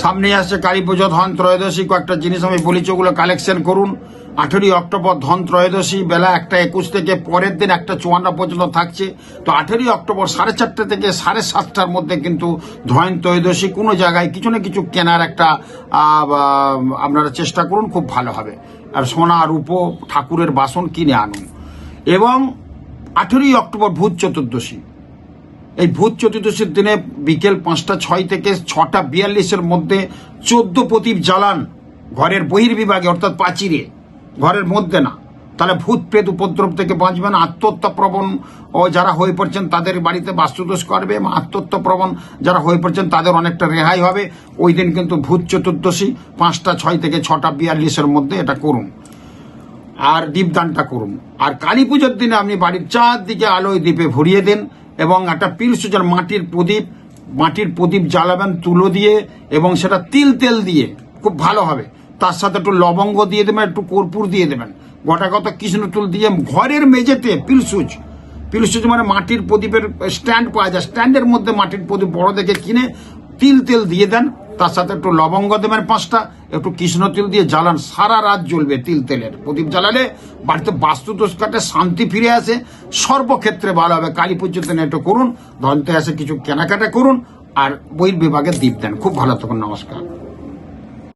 সামনে আসছে কালী পুজো, ধন ত্রয়োদশী, কয়েকটা জিনিস আমি বলেছি, ওগুলো কালেকশন করুন। 18ই অক্টোবর ধন ত্রয়োদশী, বেলা 1:21 থেকে পরের দিন 1:54 পর্যন্ত থাকছে। তো 18ই অক্টোবর 4:30 থেকে 7:30টার মধ্যে কিন্তু ধন ত্রয়োদশী। কোনো জায়গায় কিছু না কিছু কেনার একটা আপনারা চেষ্টা করুন, খুব ভালো হবে। আর সোনা রূপো ঠাকুরের বাসন কিনে আনুন। এবং 18ই অক্টোবর ভূত চতুর্দশী। এই ভূত চতুর্দশীর দিনে বিকেল 5:06 থেকে 6:42 মধ্যে 14 প্রদীপ জ্বালান ঘরের বহির্বিভাগে, অর্থাৎ প্রাচীরে, ঘরের মধ্যে না। তাহলে ভূত প্রেত উপদ্রব থেকে বাঁচবেন। আত্মহত্যা প্রবণ ও যারা হয়ে পড়ছেন তাদের বাড়িতে বাস্তুদোষ করবে, এবং আত্মহত্যা প্রবণ যারা হয়ে পড়ছেন তাদের অনেকটা রেহাই হবে। ওই দিন কিন্তু ভূত চতুর্দশী 5:06 থেকে 6:42 মধ্যে এটা করুন, আর দীপদানটা করুন। আর কালী পুজোর দিনে আপনি বাড়ির চারদিকে আলোয় দ্বীপে ভরিয়ে দেন, এবং একটা পিল সুজার মাটির প্রদীপ জ্বালাবেন তুলো দিয়ে, এবং সেটা তিল তেল দিয়ে, খুব ভালো হবে। তার সাথে একটু লবঙ্গ দিয়ে দেবেন, একটু কর্পূর দিয়ে দেবেন, গোটা কৃষ্ণ তুল দিয়ে ঘরের মেঝেতে পিলসুজ মানে মাটির প্রদীপের স্ট্যান্ড পাওয়া যায়, স্ট্যান্ডের মধ্যে মাটির প্রদীপ বড় দেখে কিনে তিল তেল দিয়ে দেন। তার সাথে একটু লবঙ্গ দেবেন 5টা, একটু কৃষ্ণ তিল দিয়ে জ্বালান, সারা রাত জ্বলবে। তিল তেলের প্রদীপ জ্বালালে বাড়িতে বাস্তুদোষ কাটে, শান্তি ফিরে আসে, সর্বক্ষেত্রে ভালো হবে। কালী পুজোর দিনে একটু করুন, ধনতেরাসে কিছু কেনাকাটা করুন, আর বহির্বিভাগে দীপ দেন। খুব ভালো থাকুন, নমস্কার।